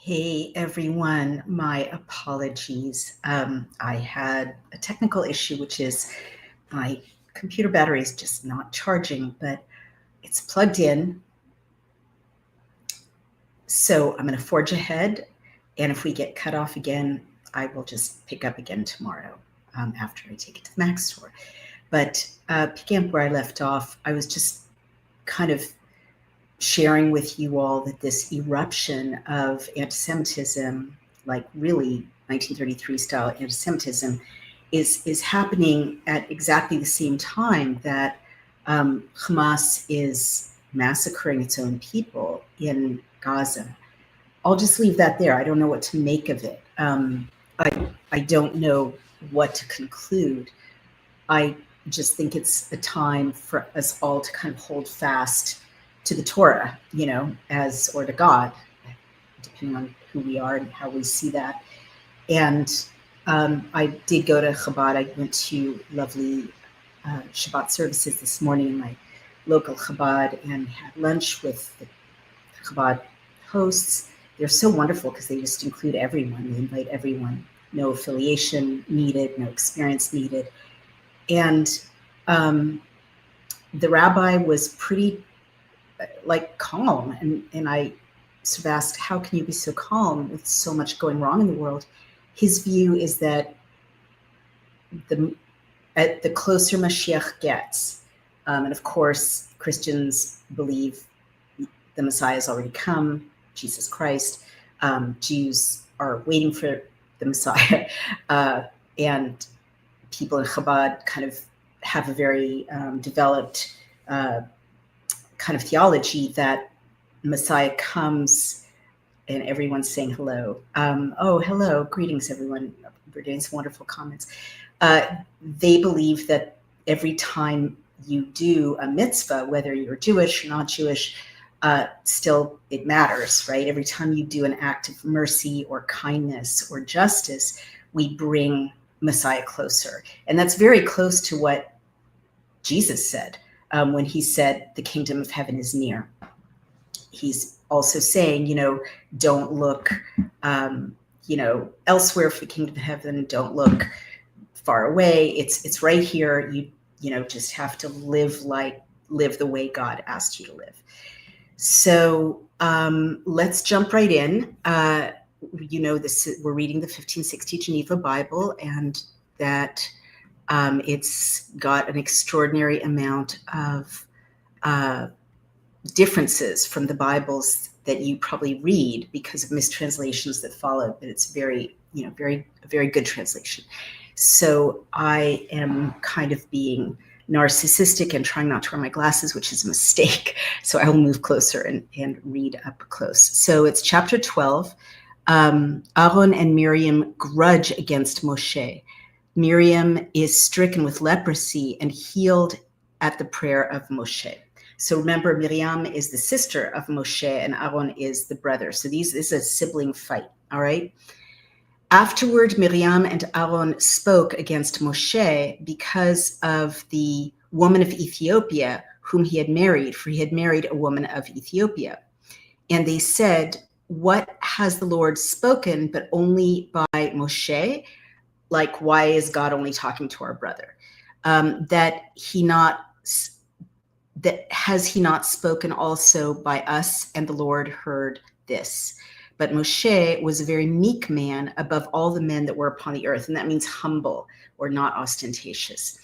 Hey everyone, my apologies. I had a technical issue, which is my computer battery is just not charging, but it's plugged in. So I'm going to forge ahead. And if we get cut off again, I will just pick up again tomorrow after I take it to the Mac store. But picking up where I left off, I was just kind of sharing with you all that this eruption of anti-Semitism, like really 1933 style anti-Semitism, is happening at exactly the same time that Hamas is massacring its own people in Gaza. I'll just leave that there. I don't know what to make of it. I don't know what to conclude. I just think it's a time for us all to kind of hold fast to the Torah, or to God, depending on who we are and how we see that. And I did go to Chabad. I went to lovely Shabbat services this morning in my local Chabad and had lunch with the Chabad hosts. They're so wonderful because they just include everyone. They invite everyone. No affiliation needed, no experience needed. And the rabbi was pretty calm. And I sort of asked, how can you be so calm with so much going wrong in the world? His view is that the closer Mashiach gets, and of course, Christians believe the Messiah has already come, Jesus Christ. Jews are waiting for the Messiah. And people in Chabad kind of have a very developed kind of theology that Messiah comes and everyone's saying hello. Hello, greetings everyone. We're getting some wonderful comments. They believe that every time you do a mitzvah, whether you're Jewish or not Jewish, still it matters, right? Every time you do an act of mercy or kindness or justice, we bring Messiah closer. And that's very close to what Jesus said when he said, the kingdom of heaven is near. He's also saying, don't look, elsewhere for the kingdom of heaven. Don't look far away. It's right here. You just have to live the way God asked you to live. So let's jump right in. We're reading the 1560 Geneva Bible, and that it's got an extraordinary amount of differences from the Bibles that you probably read because of mistranslations that followed, but it's very good translation. So I am kind of being narcissistic and trying not to wear my glasses, which is a mistake. So I will move closer and read up close. So it's chapter 12. Aaron and Miriam grudge against Moshe. Miriam is stricken with leprosy and healed at the prayer of Moshe. So remember, Miriam is the sister of Moshe and Aaron is the brother. So this is a sibling fight, all right? Afterward, Miriam and Aaron spoke against Moshe because of the woman of Ethiopia whom he had married, for he had married a woman of Ethiopia. And they said, what has the Lord spoken, but only by Moshe? Like, why is God only talking to our brother? That has he not spoken also by us? And the Lord heard this. But Moshe was a very meek man above all the men that were upon the earth. And that means humble or not ostentatious.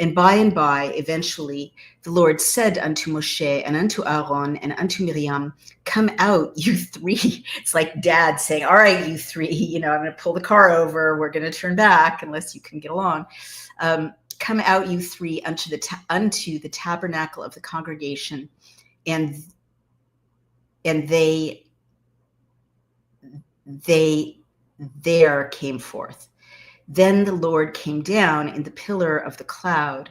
And by, eventually, the Lord said unto Moshe and unto Aaron and unto Miriam, come out, you three. It's like dad saying, all right, you three, I'm going to pull the car over. We're going to turn back unless you can get along. Come out, you three, unto the tabernacle of the congregation. And they there came forth. Then the Lord came down in the pillar of the cloud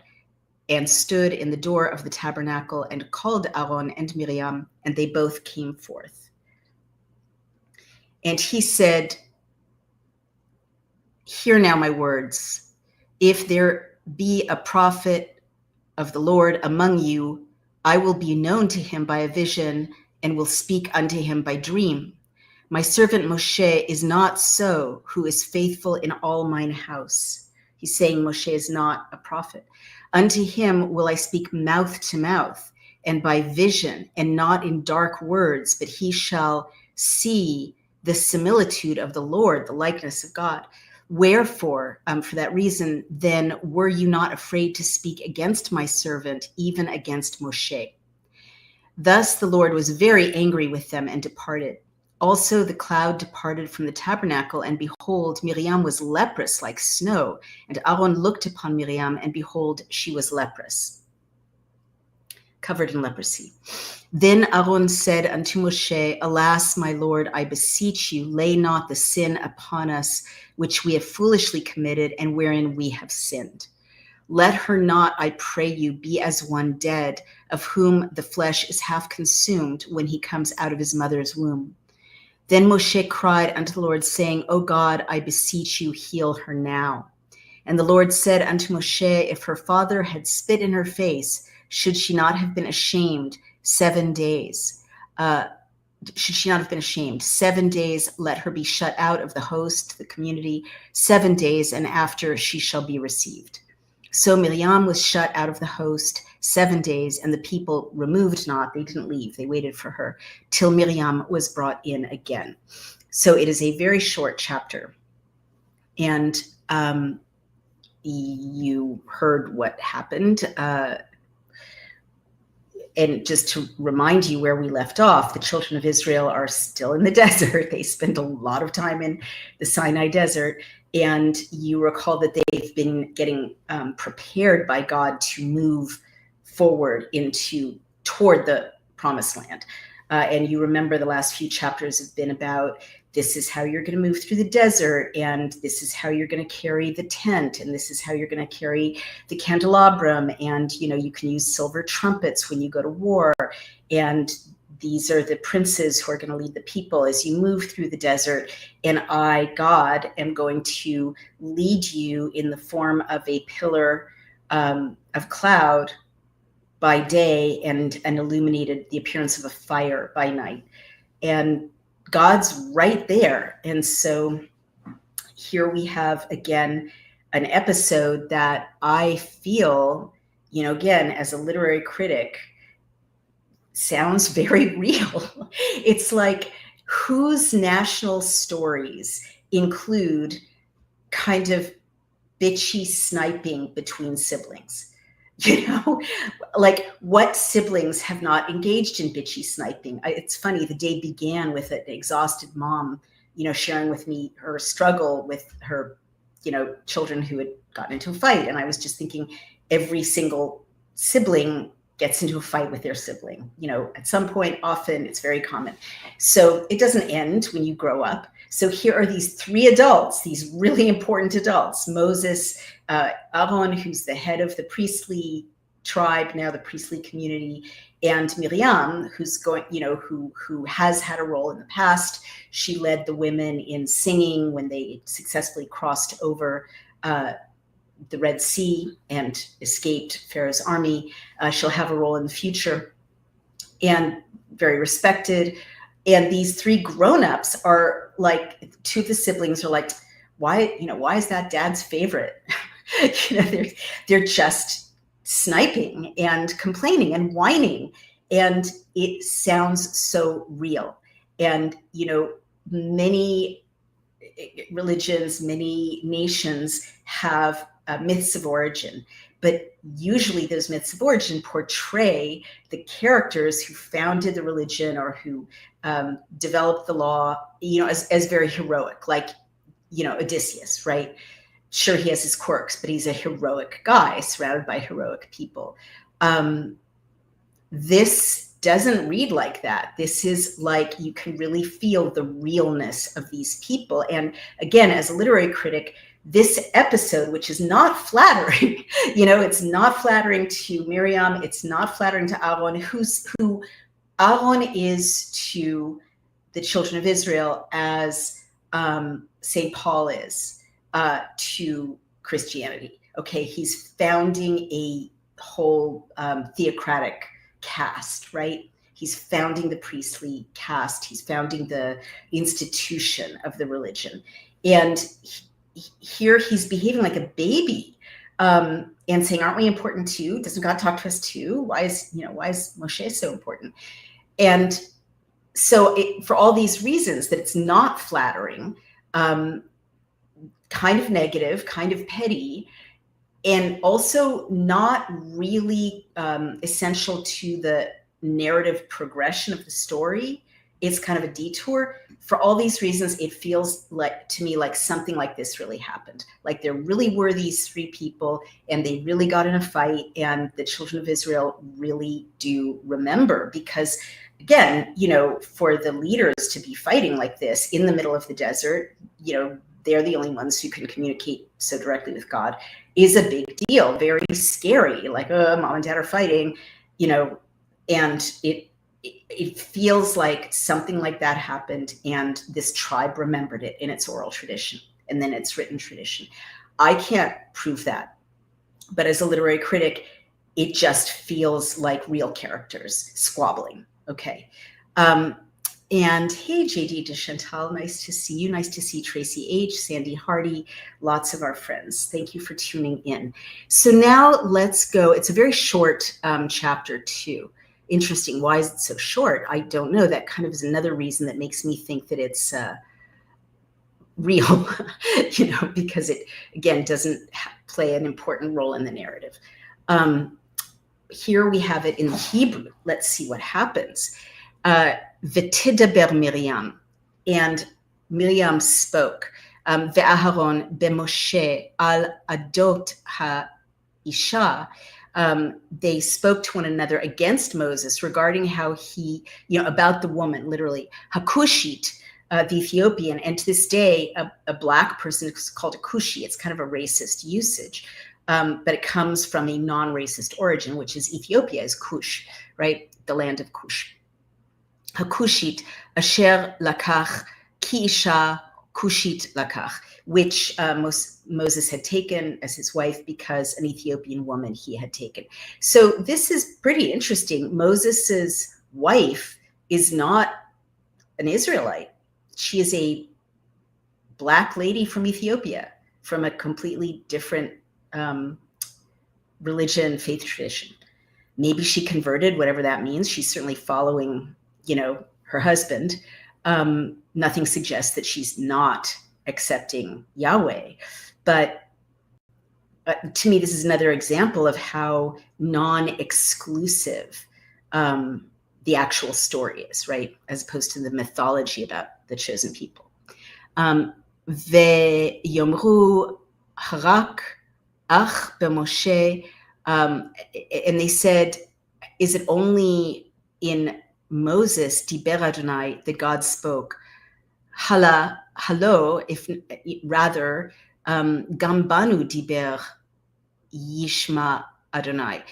and stood in the door of the tabernacle and called Aaron and Miriam, and they both came forth. And he said, hear now my words. If there be a prophet of the Lord among you, I will be known to him by a vision and will speak unto him by dream. My servant Moshe is not so, who is faithful in all mine house. He's saying Moshe is not a prophet. Unto him will I speak mouth to mouth, and by vision, and not in dark words, but he shall see the similitude of the Lord, the likeness of God. Wherefore, for that reason, then were you not afraid to speak against my servant, even against Moshe? Thus the Lord was very angry with them and departed. Also the cloud departed from the tabernacle, and behold, Miriam was leprous like snow. And Aaron looked upon Miriam, and behold, she was leprous, covered in leprosy. Then Aaron said unto Moshe, Alas, my Lord, I beseech you, lay not the sin upon us, which we have foolishly committed, and wherein we have sinned. Let her not, I pray you, be as one dead, of whom the flesh is half consumed when he comes out of his mother's womb. Then Moshe cried unto the Lord, saying, O God, I beseech you, heal her now. And the Lord said unto Moshe, If her father had spit in her face, should she not have been ashamed 7 days? Should she not have been ashamed? 7 days, let her be shut out of the host, the community, 7 days, and after she shall be received. So Miriam was shut out of the host 7 days, and the people removed not. They didn't leave. They waited for her till Miriam was brought in again. So it is a very short chapter. And you heard what happened. And just to remind you where we left off, the children of Israel are still in the desert. They spend a lot of time in the Sinai desert. And you recall that they've been getting prepared by God to move forward toward the promised land. And you remember the last few chapters have been about, this is how you're going to move through the desert, and this is how you're going to carry the tent, and this is how you're going to carry the candelabrum, and you can use silver trumpets when you go to war, and these are the princes who are going to lead the people as you move through the desert, and I, God, am going to lead you in the form of a pillar of cloud by day and illuminated the appearance of a fire by night. And God's right there. And so here we have, again, an episode that I feel, again, as a literary critic, sounds very real. It's like, whose national stories include kind of bitchy sniping between siblings? Like, what siblings have not engaged in bitchy sniping? It's funny, the day began with an exhausted mom, sharing with me her struggle with her, children who had gotten into a fight. And I was just thinking, every single sibling gets into a fight with their sibling, at some point. Often it's very common. So it doesn't end when you grow up. So here are these three adults, these really important adults: Moses, Aaron, who's the head of the priestly tribe, now the priestly community, and Miriam, who's going, who has had a role in the past. She led the women in singing when they successfully crossed over the Red Sea and escaped Pharaoh's army. She'll have a role in the future, and very respected. And these three grown-ups are like, two of the siblings are like, why is that dad's favorite? They're just sniping and complaining and whining. And it sounds so real. And, many religions, many nations have myths of origin, but usually those myths of origin portray the characters who founded the religion or who developed the law, as very heroic, like, Odysseus, right? Sure, he has his quirks, but he's a heroic guy surrounded by heroic people. This doesn't read like that. This is like, you can really feel the realness of these people. And again, as a literary critic, this episode, which is not flattering, it's not flattering to Miriam, it's not flattering to Aaron, who Aaron is to the children of Israel as St. Paul is to Christianity. Okay, he's founding a whole theocratic caste, right? He's founding the priestly caste. He's founding the institution of the religion. And here he's behaving like a baby, and saying, aren't we important too? Doesn't God talk to us too? Why is Moshe so important? And so for all these reasons that it's not flattering, kind of negative, kind of petty, and also not really essential to the narrative progression of the story. It's kind of a detour. For all these reasons, it feels like to me like something like this really happened. Like there really were these three people and they really got in a fight, and the children of Israel really do remember, because again, for the leaders to be fighting like this in the middle of the desert, they're the only ones who can communicate so directly with God, is a big deal, very scary. Like, mom and dad are fighting, and it feels like something like that happened, and this tribe remembered it in its oral tradition and then its written tradition. I can't prove that, but as a literary critic, it just feels like real characters squabbling. Okay. And hey, JD DeChantal, nice to see you. Nice to see Tracy H., Sandy Hardy, lots of our friends. Thank you for tuning in. So now let's go. It's a very short chapter 2. Interesting. Why is it so short? I don't know. That kind of is another reason that makes me think that it's real, because it, again, doesn't play an important role in the narrative. Here we have it in Hebrew. Let's see what happens. V'tidaber Miriam, and Miriam spoke. Ve'aharon b'Moshe al adot ha'isha. They spoke to one another against Moses regarding how he, about the woman, literally, Hakushit, the Ethiopian. And to this day, a black person is called a Kushi. It's kind of a racist usage, but it comes from a non-racist origin, which is Ethiopia is Kush, right? The land of Kush. Hakushit, asher lakach ki isha Kushit lakach, which Moses had taken as his wife because an Ethiopian woman he had taken. So this is pretty interesting. Moses's wife is not an Israelite. She is a black lady from Ethiopia, from a completely different religion, faith tradition. Maybe she converted, whatever that means. She's certainly following, her husband. Nothing suggests that she's not accepting Yahweh. But to me, this is another example of how non-exclusive the actual story is, right? As opposed to the mythology about the chosen people. Ve'yomru harak ach b'Moshe, and they said, is it only in Moses, Diber Adonai, that God spoke? Halo, if rather, Gambanu Diber Yishma Adonai.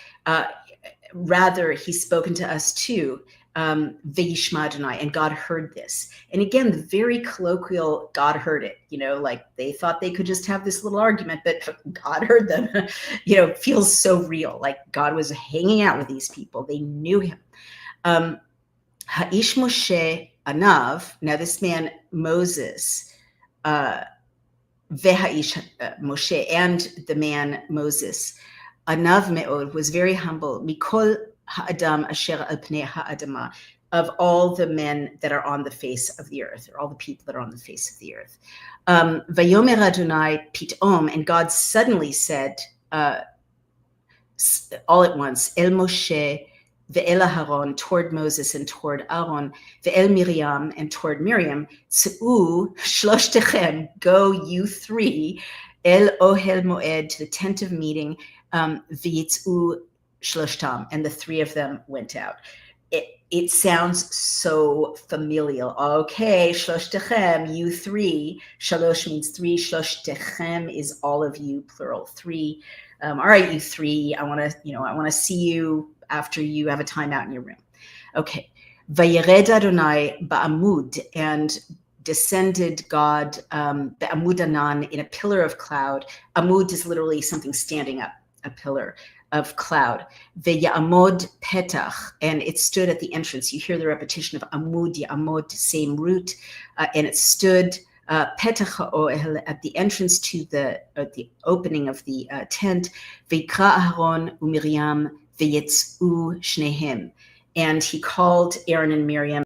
Rather, he's spoken to us too, Ve'yishma Adonai, and God heard this. And again, the very colloquial, God heard it, like they thought they could just have this little argument, but God heard them, feels so real. Like God was hanging out with these people. They knew him. Ha'ish Moshe Anav, now this man, Moses, Ve'ha'ish Moshe, and the man, Moses, Anav Me'od, was very humble, Mikol Ha'adam Asher Al Pnei Ha'adama, of all the men that are on the face of the earth, or all the people that are on the face of the earth. Vayomer Adonai Pitom, and God suddenly said, all at once, El Moshe, Ve'el Aharon, toward Moses and toward Aaron, Ve'el Miriam, and toward Miriam, Tz'u Shloshtechem, go you three, El Ohel Moed, to the tent of meeting, V'yitz'u Shloshtam, and the three of them went out. It sounds so familial. Okay, Shloshtechem, you three. Shalosh means three. Shloshtechem is all of you, plural, three. All right, you three. I want to see you after you have a time out in your room. Okay. Vayered Adonai ba'amud, and descended God ba'amud anan, in a pillar of cloud. Amud is literally something standing up, a pillar. of cloud. Ve'ya'amod petach, and it stood at the entrance. You hear the repetition of amud, ya'amod, same root, and it stood petach ha'ohel, at the entrance to the opening of the tent. Ve'ikra Aharon u'Miriam ve'yetz'u shnehem, and he called Aaron and Miriam,